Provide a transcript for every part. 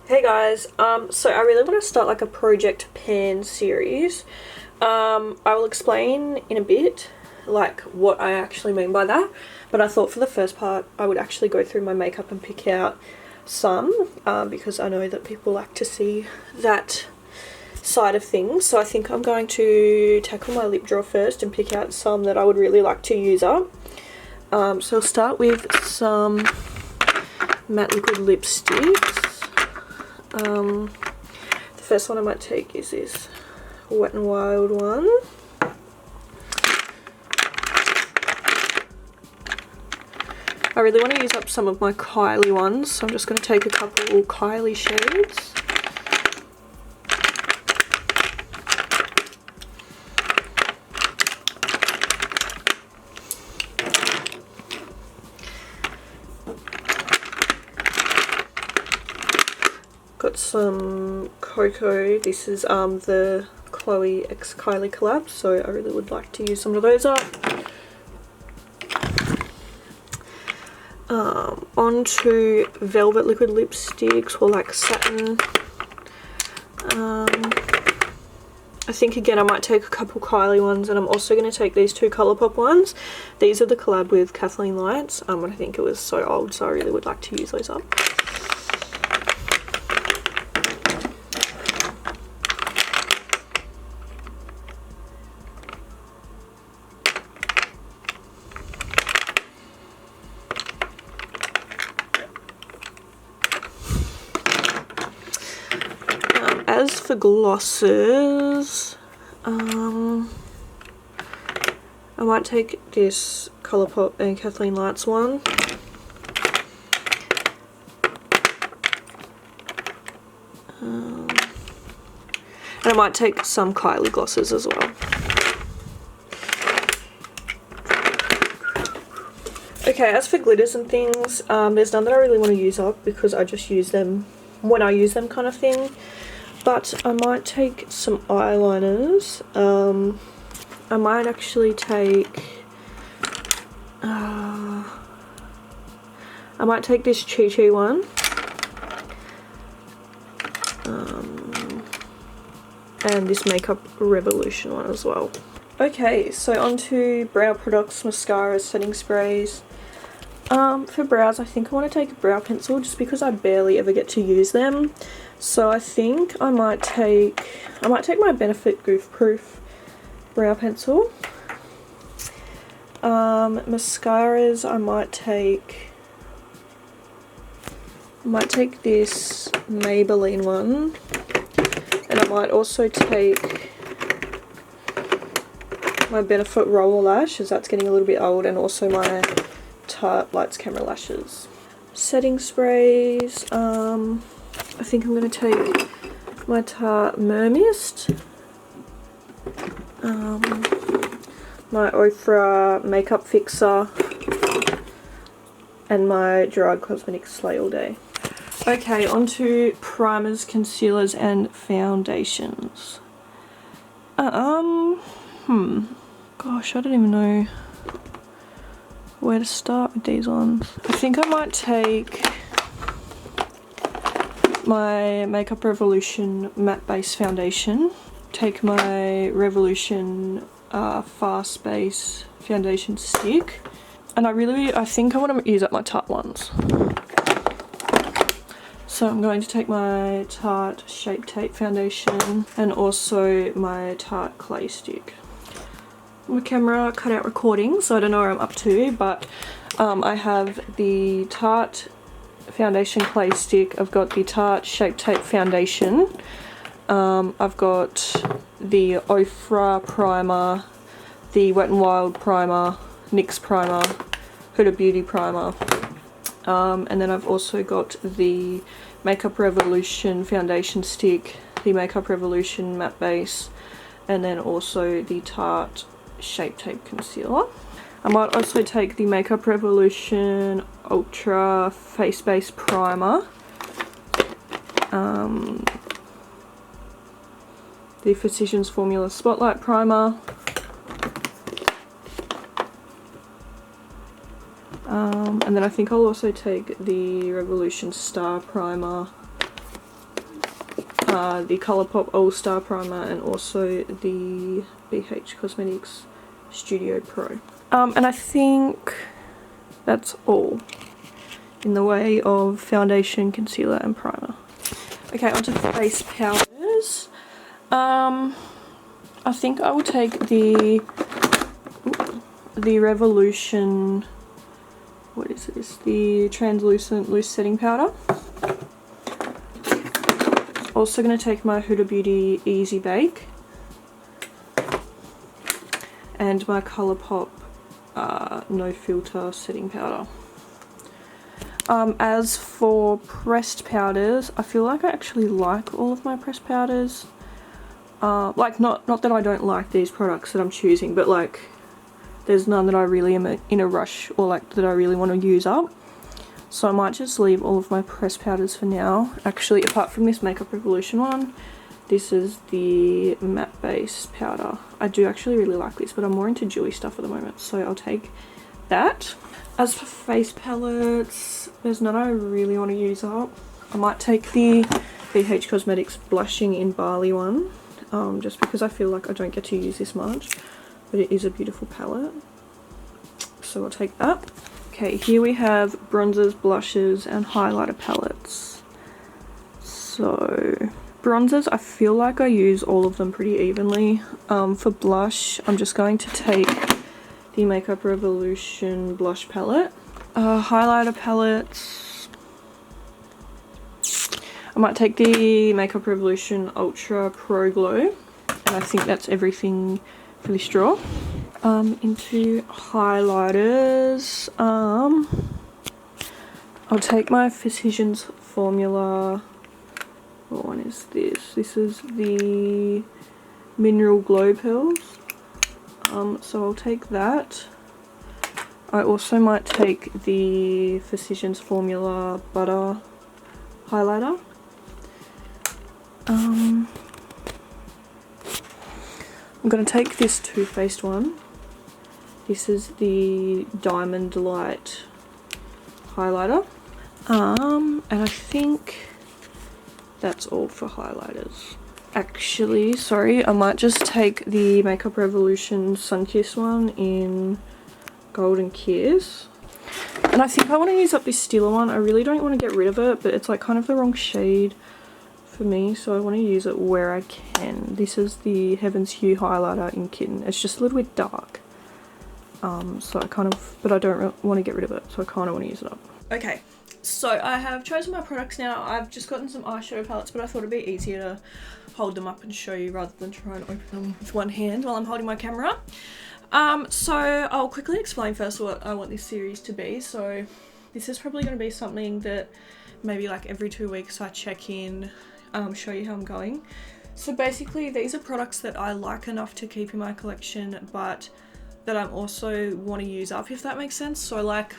Hey guys, so I really want to start like a project pan series. I will explain in a bit like what I actually mean by that, but I thought for the first part I would actually go through my makeup and pick out some because I know that people like to see that side of things. So I think I'm going to tackle my lip drawer first and pick out some that I would really like to use up. So I'll start with some matte liquid lipsticks. The first one I might take is this Wet n Wild one. I really want to use up some of my Kylie ones, so I'm just going to take a couple Kylie shades. Got some Cocoa. This is the Chloe x Kylie collab, so I really would like to use some of those up. Onto velvet liquid lipsticks, or like satin. I think again I might take a couple Kylie ones, and I'm also going to take these two Colourpop ones. These are the collab with Kathleen Lights, and I think it was so old, so I really would like to use those up. As for glosses, I might take this Colourpop and Kathleen Lights one. And I might take some Kylie glosses as well. Okay, as for glitters and things, there's none that I really want to use up because I just use them when I use them kind of thing. But I might take some eyeliners. I might actually take this Chi Chi one. And this Makeup Revolution one as well. Okay, so onto brow products, mascaras, setting sprays. For brows, I think I want to take a brow pencil just because I barely ever get to use them. So I think I might take my Benefit Goof Proof brow pencil. Mascaras, I might take this Maybelline one, and I might also take my Benefit Roller Lash, as that's getting a little bit old, and also my Tarte Lights Camera Lashes. Setting sprays, I think I'm going to take my Tarte Mermist, my Ofra Makeup Fixer, and my Gerard Cosmetics Slay All Day. Okay, onto primers, concealers, and foundations. Gosh, I don't even know where to start with these ones. I think I might take my Makeup Revolution Matte Base Foundation, take my Revolution Fast Base Foundation Stick, and I think I want to use up my Tarte ones. So I'm going to take my Tarte Shape Tape Foundation and also my Tarte Clay Stick. My camera cut out recording, so I don't know where I'm up to, but I have the Tarte Foundation Clay Stick, I've got the Tarte Shape Tape Foundation, I've got the Ofra Primer, the Wet n Wild Primer, NYX Primer, Huda Beauty Primer, and then I've also got the Makeup Revolution Foundation Stick, the Makeup Revolution Matte Base, and then also the Tarte Shape Tape Concealer. I might also take the Makeup Revolution Ultra Face Base Primer, the Physicians Formula Spotlight Primer, and then I think I'll also take the Revolution Star Primer the Colourpop All Star Primer and also the BH Cosmetics Studio Pro. And I think that's all in the way of foundation, concealer and primer. Okay, onto face powders. I think I will take the Revolution, what is this? The translucent loose setting powder. Also going to take my Huda Beauty Easy Bake and my Colourpop No Filter setting powder. As for pressed powders, I feel like I actually like all of my pressed powders. Like not that I don't like these products that I'm choosing, but like there's none that I really am in a rush or like that I really want to use up. So I might just leave all of my pressed powders for now. Actually, apart from this Makeup Revolution one, this is the matte base powder. I do actually really like this, but I'm more into dewy stuff at the moment, so I'll take that. As for face palettes, there's none I really want to use up. I might take the BH Cosmetics Blushing in Barley one, just because I feel like I don't get to use this much, but it is a beautiful palette. So I'll take that. Okay, here we have bronzers, blushes and highlighter palettes. So bronzers, I feel like I use all of them pretty evenly. For blush, I'm just going to take the Makeup Revolution blush palette. Highlighter palettes, I might take the Makeup Revolution Ultra Pro Glow, and I think that's everything for this drawer. Into highlighters, I'll take my Physicians Formula. What one is this? This is the Mineral Glow Pearls. So I'll take that. I also might take the Physicians Formula Butter Highlighter. I'm going to take this Too Faced one. This is the Diamond Light highlighter. And I think that's all for highlighters. Actually, sorry, I might just take the Makeup Revolution Sunkissed one in Golden Kiss. And I think I want to use up this Stila one. I really don't want to get rid of it, but it's like kind of the wrong shade for me, so I want to use it where I can. This is the Heaven's Hue highlighter in Kitten. It's just a little bit dark. So I kind of, but I don't want to get rid of it, so I kind of want to use it up. Okay, so I have chosen my products now. I've just gotten some eyeshadow palettes, but I thought it'd be easier to hold them up and show you rather than try and open them with one hand while I'm holding my camera. So I'll quickly explain first what I want this series to be. So this is probably going to be something that maybe like every 2 weeks I check in, show you how I'm going. So basically these are products that I like enough to keep in my collection, but that I also want to use up, if that makes sense. So like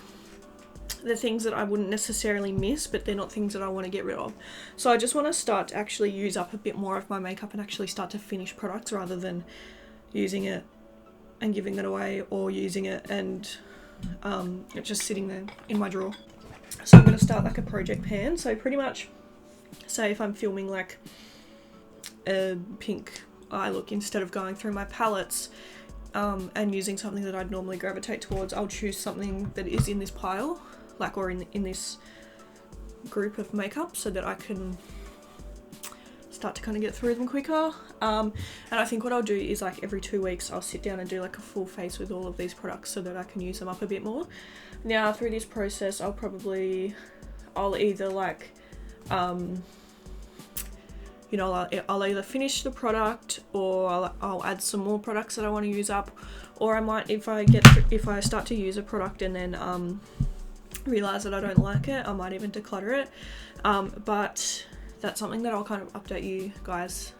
the things that I wouldn't necessarily miss, but they're not things that I want to get rid of. So I just want to start to actually use up a bit more of my makeup and actually start to finish products rather than using it and giving it away, or using it and it's just sitting there in my drawer. So I'm going to start like a project pan. So pretty much, say if I'm filming like a pink eye look, instead of going through my palettes and using something that I'd normally gravitate towards, I'll choose something that is in this pile, like, or in this group of makeup, so that I can start to kind of get through them quicker. And I think what I'll do is like every 2 weeks I'll sit down and do like a full face with all of these products so that I can use them up a bit more. Now through this process I'll either like you know, I'll either finish the product, or I'll add some more products that I want to use up, or I might, if I start to use a product and then realize that I don't like it, I might even declutter it. But that's something that I'll kind of update you guys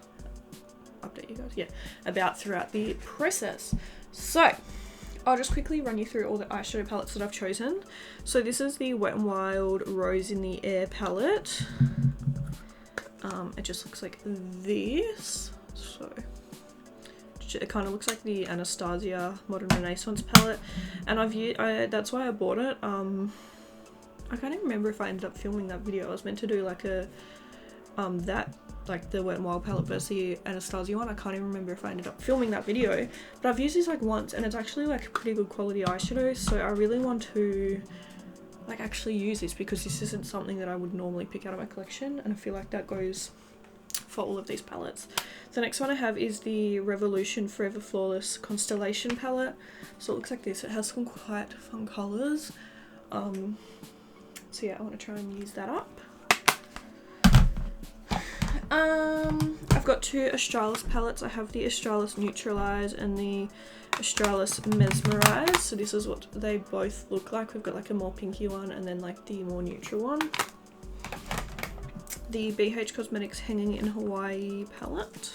about throughout the process. So I'll just quickly run you through all the eyeshadow palettes that I've chosen. So this is the Wet n Wild Rose in the Air palette. It just looks like this. So it kind of looks like the Anastasia Modern Renaissance palette, and that's why I bought it. I can't even remember if I ended up filming that video. I was meant to do like a that, like the Wet n Wild palette versus the Anastasia one. I can't even remember if I ended up filming that video, but I've used this like once and it's actually like pretty good quality eyeshadow, so I really want to like actually use this because this isn't something that I would normally pick out of my collection, and I feel like that goes for all of these palettes. The next one I have is the Revolution Forever Flawless Constellation palette. So it looks like this. It has some quite fun colours. So yeah, I want to try and use that up. I've got two Australis palettes. I have the Australis Neutralize and the Australis Mesmerize. So this is what they both look like. We've got like a more pinky one and then like the more neutral one. The BH Cosmetics Hanging in Hawaii palette.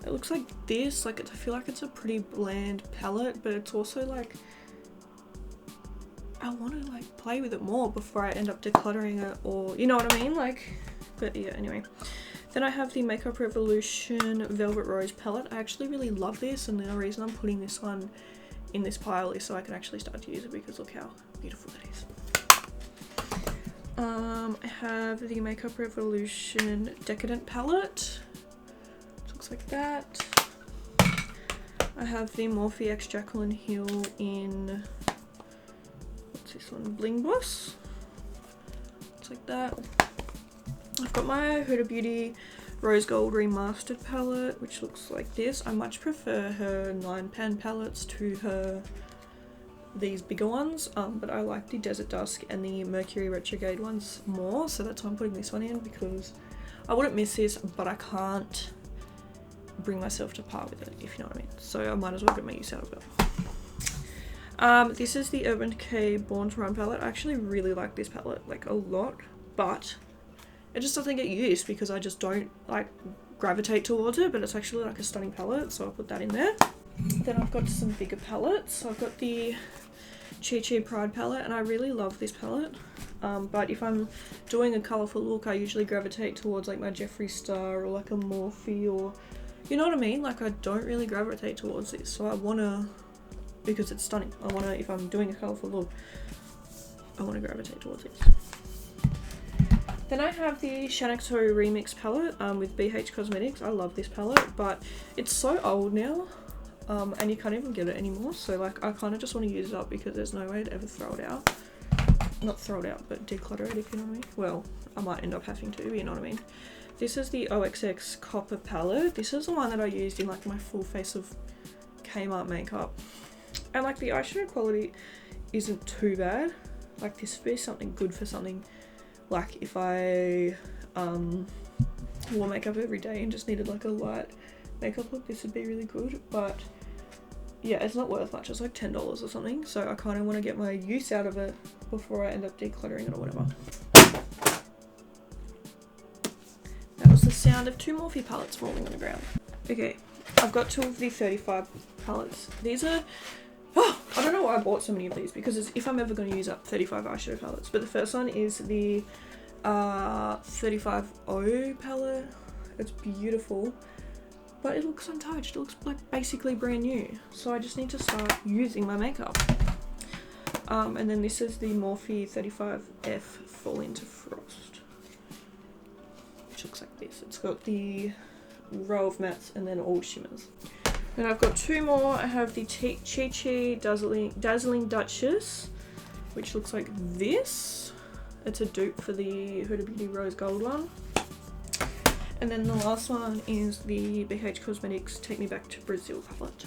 It looks like this. Like I feel like it's a pretty bland palette, but it's also like I want to like play with it more before I end up decluttering it, or you know what I mean, like. But yeah, anyway. Then I have the Makeup Revolution Velvet Rose palette. I actually really love this, and the reason I'm putting this one in this pile is so I can actually start to use it, because look how beautiful it is. I have the Makeup Revolution Decadent palette. It looks like that. I have the Morphe X Jaclyn Hill in, what's this one, Bling Boss. Looks like that. I've got my Huda Beauty Rose Gold Remastered palette, which looks like this. I much prefer her 9-pan palettes to these bigger ones, but I like the Desert Dusk and the Mercury Retrograde ones more, so that's why I'm putting this one in, because I wouldn't miss this, but I can't bring myself to par with it, if you know what I mean. So I might as well get my use out of it. This is the Urban Decay Born to Run palette. I actually really like this palette, like a lot, but it just doesn't get used because I just don't like gravitate towards it, but it's actually like a stunning palette, so I'll put that in there. Then I've got some bigger palettes. So I've got the Chi Chi Pride palette, and I really love this palette, but if I'm doing a colourful look, I usually gravitate towards like my Jeffree Star or like a Morphe, or you know what I mean, like I don't really gravitate towards this, so I want to, because it's stunning, I want to, if I'm doing a colourful look, I want to gravitate towards this. Then I have the Shanaxo Remix palette with BH Cosmetics. I love this palette, but it's so old now, and you can't even get it anymore, so like I kind of just want to use it up because there's no way to ever throw it out. Not throw it out, but declutter it, if you know what I mean. Well, I might end up having to, but you know what I mean. This is the OXX Copper palette. This is the one that I used in like my full face of Kmart makeup, and like the eyeshadow quality isn't too bad. Like this would be something good for something like if I wore makeup every day and just needed like a light makeup look, this would be really good. But yeah, it's not worth much. It's like $10 or something, so I kind of want to get my use out of it before I end up decluttering it or whatever. That was the sound of two Morphe palettes falling on the ground. Okay, I've got two of the 35 palettes. These are, I don't know why I bought so many of these, because it's, if I'm ever going to use up 35 eyeshadow palettes. But the first one is the 35O palette. It's beautiful, but it looks untouched. It looks like basically brand new, so I just need to start using my makeup. And then this is the Morphe 35F Fall Into Frost, which looks like this. It's got the row of mattes and then all shimmers. Then I've got two more. I have the Chi Chi Dazzling Duchess, which looks like this. It's a dupe for the Huda Beauty Rose Gold one. And then the last one is the BH Cosmetics Take Me Back to Brazil palette.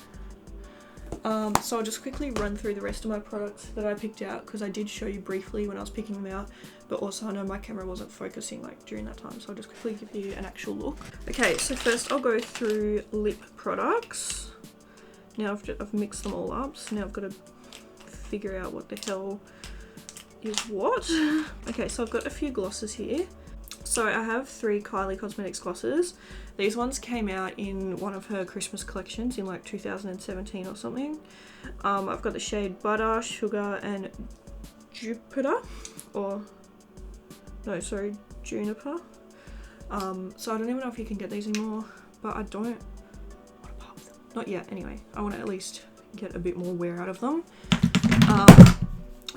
So I'll just quickly run through the rest of my products that I picked out, because I did show you briefly when I was picking them out, but also I know my camera wasn't focusing like during that time, so I'll just quickly give you an actual look. Okay, so first I'll go through lip products. Now I've mixed them all up, so now I've got to figure out what the hell is what. Okay, so I've got a few glosses here. So I have 3 Kylie Cosmetics glosses. These ones came out in one of her Christmas collections in like 2017 or something. I've got the shade Butter, Sugar and Juniper. So I don't even know if you can get these anymore, but I don't want to part with them. Not yet anyway. I want to at least get a bit more wear out of them.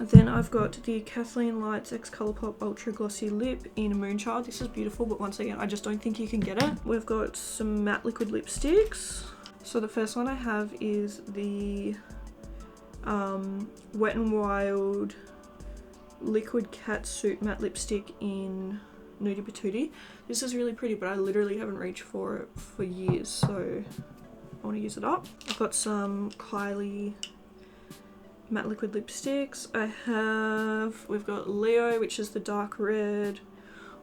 Then I've got the Kathleen Lights X Colourpop Ultra Glossy Lip in Moonchild. This is beautiful, but once again, I just don't think you can get it. We've got some matte liquid lipsticks. So the first one I have is the Wet n Wild Liquid Catsuit Matte Lipstick in Nudie Patootie. This is really pretty, but I literally haven't reached for it for years, so I want to use it up. I've got some Kylie matte liquid lipsticks. We've got Leo, which is the dark red,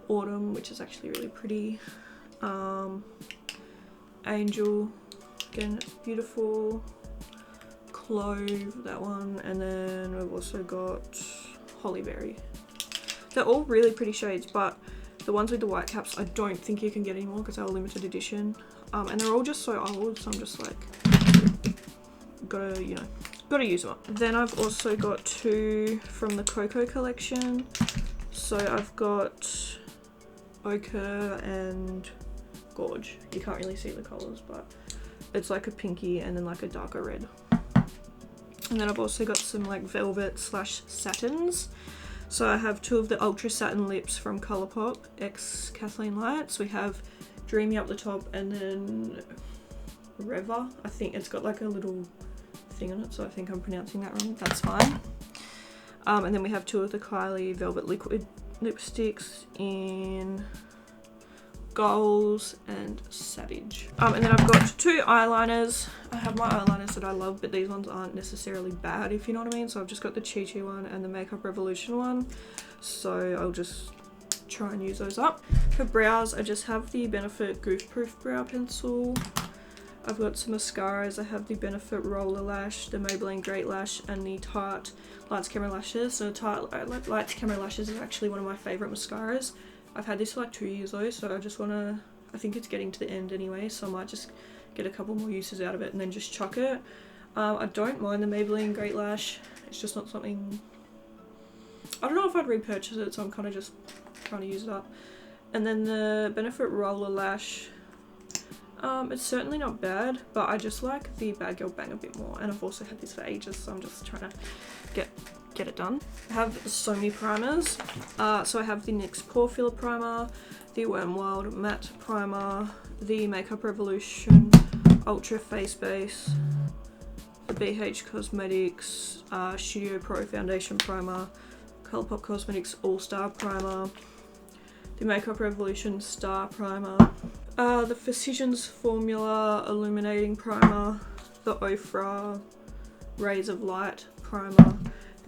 Autumn, which is actually really pretty, Angel, again beautiful, Clove, that one, and then we've also got Hollyberry. They're all really pretty shades, but the ones with the white caps I don't think you can get anymore because they're limited edition, and they're all just so old, so I'm just like, gotta use them up. Then I've also got two from the Coco collection. So I've got Ochre and Gorge. You can't really see the colours, but it's like a pinky and then like a darker red. And then I've also got some like velvet slash satins. So I have two of the Ultra Satin Lips from Colourpop X Kathleen Lights. We have Dreamy up the top, and then Reva. I think it's got like a little thing on it, so I think I'm pronouncing that wrong. That's fine. And then we have two of the Kylie Velvet Liquid lipsticks in Goals and Savage. And then I've got two eyeliners. I have my eyeliners that I love, but these ones aren't necessarily bad, if you know what I mean. So I've just got the Chi Chi one and the Makeup Revolution one. So I'll just try and use those up. For brows, I just have the Benefit Goof Proof Brow Pencil. I've got some mascaras. I have the Benefit Roller Lash, the Maybelline Great Lash, and the Tarte Lights Camera Lashes. So Tarte Lights Camera Lashes is actually one of my favourite mascaras. I've had this for like 2 years though, so I think it's getting to the end anyway, so I might just get a couple more uses out of it and then just chuck it. I don't mind the Maybelline Great Lash. It's just not something, I don't know if I'd repurchase it, so I'm kind of just trying to use it up. And then the Benefit Roller Lash, it's certainly not bad, but I just like the Bad Girl Bang a bit more, and I've also had this for ages, so I'm just trying to get it done. I have so many primers. So I have the NYX Pore Filler Primer, the Wet n Wild Matte Primer, the Makeup Revolution Ultra Face Base, the BH Cosmetics Studio Pro Foundation Primer, Colourpop Cosmetics All Star Primer, the Makeup Revolution Star Primer, the Physicians Formula Illuminating Primer, the Ofra Rays of Light Primer,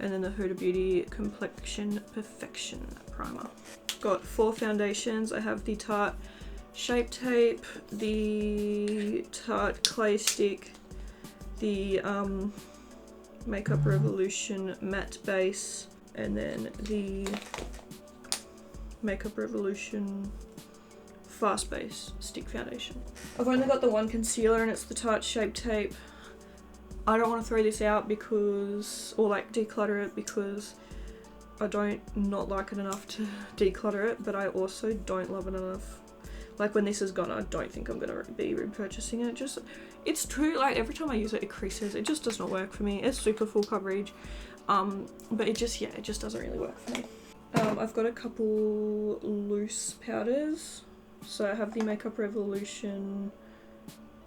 and then the Huda Beauty Complexion Perfection Primer. Got 4 foundations. I have the Tarte Shape Tape, the Tarte Clay Stick, the Makeup Revolution Matte Base, and then the Makeup Revolution Fast Base Stick Foundation. I've only got the one concealer, and it's the Tarte Shape Tape. I don't want to throw this out because, or like declutter it, because I don't not like it enough to declutter it, but I also don't love it enough. Like when this is gone, I don't think I'm going to be repurchasing it. Just, it's true, like every time I use it, it creases. It just does not work for me. It's super full coverage, but it just doesn't really work for me. I've got a couple loose powders. So I have the Makeup Revolution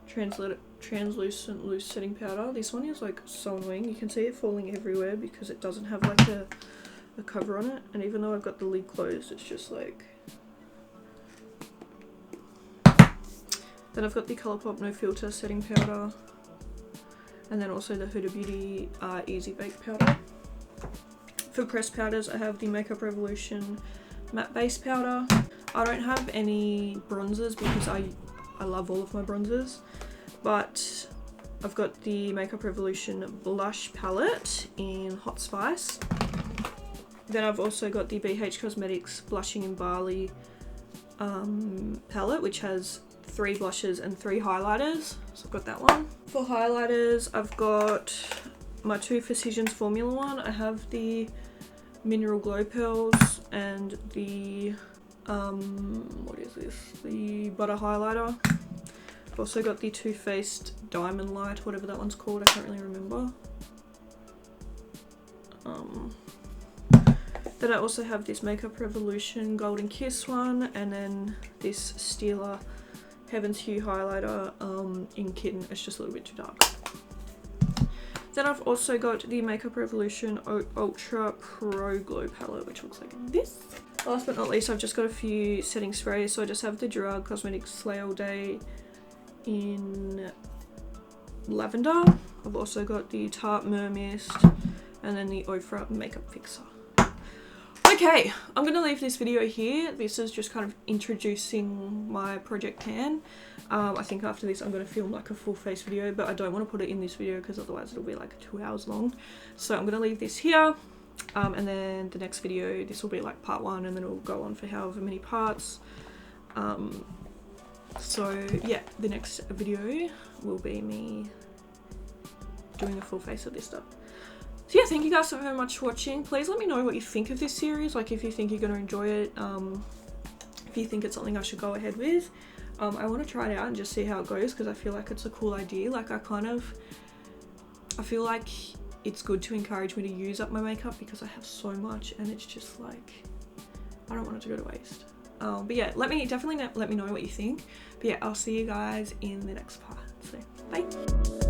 translucent loose setting powder. This one is like so annoying. You can see it falling everywhere because it doesn't have like a cover on it, and even though I've got the lid closed, it's just like. Then I've got the Colourpop No Filter setting powder, and then also the Huda Beauty Easy Bake powder. For pressed powders, I have the Makeup Revolution matte base powder. I don't have any bronzers because I love all of my bronzers, but I've got the Makeup Revolution blush palette in Hot Spice. Then I've also got the BH Cosmetics Blushing in Barley palette, which has 3 blushes and 3 highlighters. So I've got that one. For highlighters, I've got my 2 Physicians Formula one. I have the Mineral Glow Pearls and the what is this? The Butter Highlighter. I've also got the Too Faced Diamond Light, whatever that one's called, I can't really remember. Then I also have this Makeup Revolution Golden Kiss one, and then this Stila Heaven's Hue highlighter in Kitten. It's just a little bit too dark. Then I've also got the Makeup Revolution Ultra Pro Glow palette, which looks like this. Last but not least, I've just got a few setting sprays. So I just have the Drug Cosmetics Slay All Day in Lavender. I've also got the Tarte Mer Mist, and then the Ofra Makeup Fixer. Okay, I'm going to leave this video here. This is just kind of introducing my project pan. I think after this I'm going to film like a full face video, but I don't want to put it in this video because otherwise it'll be like 2 hours long. So I'm going to leave this here, and then the next video, this will be like part 1, and then it'll go on for however many parts. So yeah, the next video will be me doing a full face of this stuff. So yeah, thank you guys so very much for watching. Please let me know what you think of this series, like if you think you're going to enjoy it, if you think it's something I should go ahead with. I want to try it out and just see how it goes, because I feel like it's a cool idea. Like I feel like it's good to encourage me to use up my makeup because I have so much, and it's just like, I don't want it to go to waste. But yeah, definitely let me know what you think. But yeah, I'll see you guys in the next part. So bye.